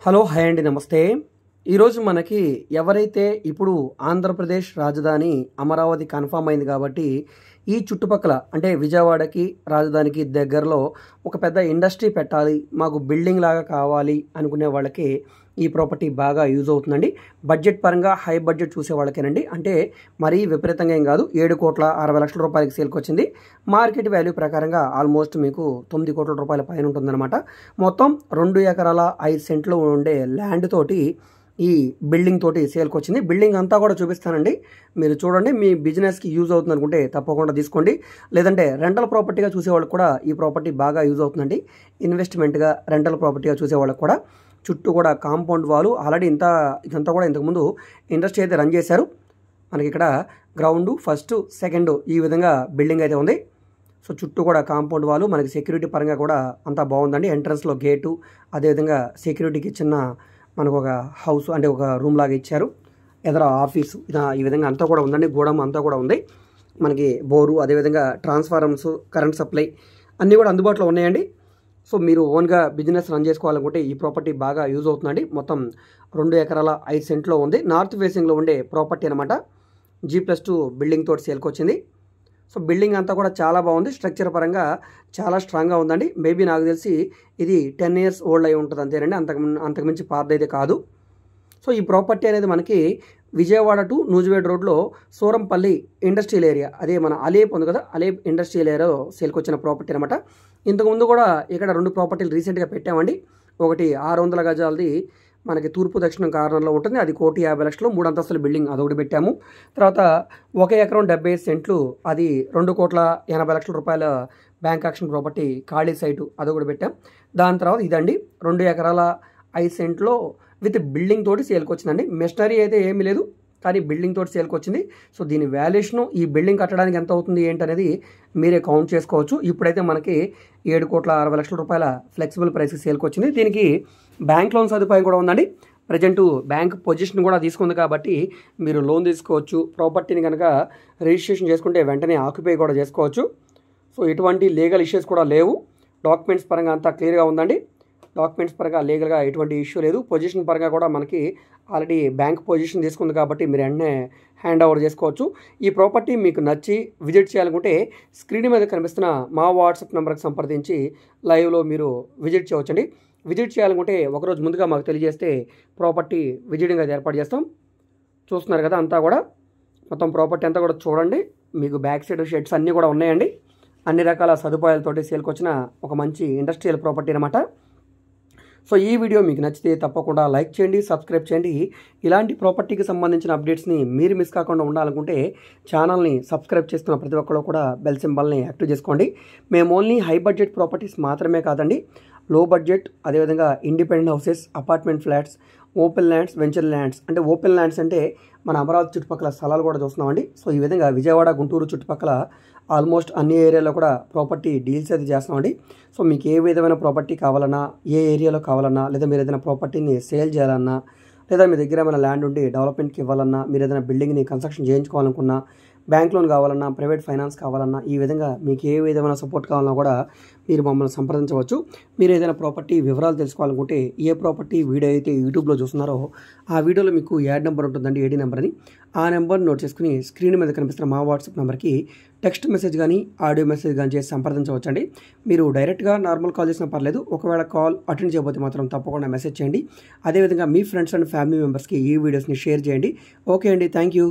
Hello hi అండి నమస్తే. ఈరోజు మనకి ఎవరైతే ఇప్పుడు ఆంధ్రప్రదేశ్ రాజధాని అమరావతి కన్ఫామ్ అయింది కాబట్టి ఈ చుట్టుపక్కల అంటే విజయవాడకి రాజధానికి దగ్గరలో ఒక పెద్ద ఇండస్ట్రీ పెట్టాలి, మాకు బిల్డింగ్ లాగా కావాలి అనుకునే వాళ్ళకి ఈ ప్రాపర్టీ బాగా యూజ్ అవుతుందండి. బడ్జెట్ పరంగా హై బడ్జెట్ చూసే వాళ్ళకేనండి. అంటే మరీ విపరీతంగా ఏం కాదు, 7,60,00,000 రూపాయలకి సేల్కి వచ్చింది. మార్కెట్ వాల్యూ ప్రకారంగా ఆల్మోస్ట్ మీకు 9 కోట్ల రూపాయల పైన ఉంటుందన్నమాట. మొత్తం 2 ఎకరాల 5 సెంట్లు ఉండే ల్యాండ్ తోటి ఈ బిల్డింగ్ తోటి సేల్కి వచ్చింది. బిల్డింగ్ అంతా కూడా చూపిస్తానండి, మీరు చూడండి. మీ బిజినెస్కి యూజ్ అవుతుంది అనుకుంటే తప్పకుండా తీసుకోండి. లేదంటే రెంటల్ ప్రాపర్టీగా చూసేవాళ్ళకి కూడా ఈ ప్రాపర్టీ బాగా యూజ్ అవుతుందండి. ఇన్వెస్ట్మెంట్గా రెంటల్ ప్రాపర్టీగా చూసేవాళ్ళకి కూడా చుట్టూ కూడా కాంపౌండ్ వాలు ఆల్రెడీ ఇదంతా కూడా ఇంతకుముందు ఇండస్ట్రీ అయితే రన్ చేశారు. మనకి ఇక్కడ గ్రౌండ్ ఫస్ట్ సెకండ్ ఈ విధంగా బిల్డింగ్ అయితే ఉంది. సో చుట్టూ కూడా కాంపౌండ్ వాళ్ళు మనకి సెక్యూరిటీ పరంగా కూడా అంతా బాగుందండి. ఎంట్రన్స్లో గేటు, అదేవిధంగా సెక్యూరిటీకి చిన్న మనకు ఒక హౌస్ అంటే ఒక రూమ్ లాగా ఇచ్చారు. ఎదర ఆఫీసు ఈ విధంగా అంతా కూడా ఉందండి. గోడౌన్ అంతా కూడా ఉంది. మనకి బోరు, అదేవిధంగా ట్రాన్స్ఫార్మర్స్, కరెంట్ సప్లై అన్నీ కూడా అందుబాటులో ఉన్నాయండి. సో మీరు ఓన్గా బిజినెస్ రన్ చేసుకోవాలనుకుంటే ఈ ప్రాపర్టీ బాగా యూజ్ అవుతుందండి. మొత్తం 2 ఎకరాల 5 సెంట్లో ఉంది. నార్త్ ఫేసింగ్లో ఉండే ప్రాపర్టీ అనమాట. G+2 బిల్డింగ్ తోటి సేల్కి వచ్చింది. సో బిల్డింగ్ అంతా కూడా చాలా బాగుంది. స్ట్రక్చర్ పరంగా చాలా స్ట్రాంగ్గా ఉందండి. మేబీ నాకు తెలిసి ఇది 10 ఇయర్స్ ఓల్డ్ అయి ఉంటుంది అంతేనండి, అంతకుమించి పాతదైతే కాదు. సో ఈ ప్రాపర్టీ అనేది మనకి విజయవాడ టు నూజివేడ్ రోడ్లో సూరంపల్లి ఇండస్ట్రియల్ ఏరియా, అదే మన అలేప్ ఉంది కదా, అలేప్ ఇండస్ట్రియల్ ఏరియాలో సేల్కి వచ్చిన ప్రాపర్టీ అనమాట. ఇంతకుముందు కూడా ఇక్కడ 2 ప్రాపర్టీలు రీసెంట్గా పెట్టామండి. ఒకటి 600 గజాలది మనకి తూర్పు దక్షిణం కార్నర్లో ఉంటుంది, అది 1,50,00,000 3 అంతస్తుల బిల్డింగ్, అదొకటి పెట్టాము. తర్వాత 1 ఎకరం 75 సెంట్లు, అది 2,80,00,000 రూపాయల బ్యాంక్ యాక్షన్ ప్రాపర్టీ ఖాళీ సైటు, అదొకటి పెట్టాం. దాని తర్వాత ఇదండి 2 ఎకరాల 5 సెంట్లో విత్ బిల్డింగ్ తోటి సేల్కి వచ్చిందండి. మెషనరీ అయితే ఏమీ లేదు, కానీ బిల్డింగ్ తోటి సేల్కి వచ్చింది. సో దీని వాల్యుయేషను ఈ బిల్డింగ్ కట్టడానికి ఎంత అవుతుంది ఏంటనేది మీరే కౌంట్ చేసుకోవచ్చు. ఇప్పుడైతే మనకి 7,60,00,000 రూపాయల ఫ్లెక్సిబుల్ ప్రైస్కి సేల్కి వచ్చింది. దీనికి బ్యాంక్ లోన్ సదుపాయం కూడా ఉందండి. ప్రజెంట్ బ్యాంక్ పొజిషన్ కూడా తీసుకుంది కాబట్టి మీరు లోన్ తీసుకోవచ్చు. ప్రాపర్టీని కనుక రిజిస్ట్రేషన్ చేసుకుంటే వెంటనే ఆక్యుపై కూడా చేసుకోవచ్చు. సో ఎటువంటి లీగల్ ఇష్యూస్ కూడా లేవు. డాక్యుమెంట్స్ పరంగా అంతా క్లియర్గా ఉందండి. డాక్యుమెంట్స్ పరంగా లీగల్గా ఎటువంటి ఇష్యూ లేదు. పొజిషన్ పరంగా కూడా మనకి ఆల్రెడీ బ్యాంక్ పొజిషన్ తీసుకుంది కాబట్టి మీరు వెంటనే హ్యాండ్ ఓవర్ చేసుకోవచ్చు. ఈ ప్రాపర్టీ మీకు నచ్చి విజిట్ చేయాలనుకుంటే స్క్రీన్ మీద కనిపిస్తున్న మా వాట్సాప్ నెంబర్కి సంప్రదించి లైవ్లో మీరు విజిట్ చేయవచ్చండి. విజిట్ చేయాలనుకుంటే ఒకరోజు ముందుగా మాకు తెలియజేస్తే ప్రాపర్టీ విజిటింగ్ అది ఏర్పాటు చేస్తాం. చూస్తున్నారు కదా అంతా కూడా మొత్తం ప్రాపర్టీ అంతా కూడా చూడండి. మీకు బ్యాక్ సైడ్ షెడ్స్ అన్నీ కూడా ఉన్నాయండి. అన్ని రకాల సదుపాయాలతోటి సేల్కి వచ్చిన ఒక మంచి ఇండస్ట్రియల్ ప్రాపర్టీ అనమాట. సో ఈ వీడియో మీకు నచ్చితే తప్పకుండా లైక్ చేయండి, సబ్స్క్రైబ్ చేయండి. ఇలాంటి ప్రాపర్టీకి సంబంధించిన అప్డేట్స్ని మీరు మిస్ కాకుండా ఉండాలనుకుంటే ఛానల్ని సబ్స్క్రైబ్ చేస్తున్న ప్రతి ఒక్కరు కూడా బెల్ సింబల్ని యాక్టివ్ చేసుకోండి. మేము ఓన్లీ హై బడ్జెట్ ప్రాపర్టీస్ మాత్రమే కాదండి, లో బడ్జెట్, అదేవిధంగా independent houses, apartment flats, open lands, venture lands. అంటే ఓపెన్ ల్యాండ్స్ అంటే మన అమరావతి చుట్టుపక్కల స్థలాలు కూడా చూస్తున్నామండి. సో ఈ విధంగా విజయవాడ, గుంటూరు చుట్టుపక్కల ఆల్మోస్ట్ అన్ని ఏరియాలో కూడా ప్రాపర్టీ డీల్స్ అయితే చేస్తున్నామండి. సో మీకు ఏ విధమైన ప్రాపర్టీ కావాలన్నా, ఏ ఏరియాలో కావాలన్నా, లేదా మీరు ఏదైనా ప్రాపర్టీని సేల్ చేయాలన్నా, లేదా మీ దగ్గర ఏమైనా ల్యాండ్ ఉండి డెవలప్మెంట్కి ఇవ్వాలన్నా, మీరు ఏదైనా బిల్డింగ్ని కన్స్ట్రక్షన్ చేయించుకోవాలనుకున్నా, బ్యాంక్ లోన్ కావాలన్నా, ప్రైవేట్ ఫైనాన్స్ కావాలన్నా, ఈ విధంగా మీకు ఏ విధమైన సపోర్ట్ కావాలన్నా కూడా మీరు మమ్మల్ని సంప్రదించవచ్చు. మీరు ఏదైనా ప్రాపర్టీ వివరాలు తెలుసుకోవాలనుకుంటే ఏ ప్రాపర్టీ వీడియో అయితే యూట్యూబ్లో చూస్తున్నారో ఆ వీడియోలో మీకు యాడ్ నెంబర్ ఉంటుందండి, ఏడీ నెంబర్ అని. ఆ నెంబర్ నోట్ చేసుకుని స్క్రీన్ మీద కనిపిస్తున్న మా వాట్సాప్ నెంబర్కి టెక్స్ట్ మెసేజ్ కానీ ఆడియో మెసేజ్ కానీ చేసి సంప్రదించవచ్చండి. మీరు డైరెక్ట్గా నార్మల్ కాల్ చేసినా పర్లేదు. ఒకవేళ కాల్ అటెండ్ చేయకపోతే మాత్రం తప్పకుండా మెసేజ్ చేయండి. అదేవిధంగా మీ ఫ్రెండ్స్ అండ్ ఫ్యామిలీ మెంబర్స్కి ఈ వీడియోస్ని షేర్ చేయండి. ఓకే అండి, థ్యాంక్ యూ.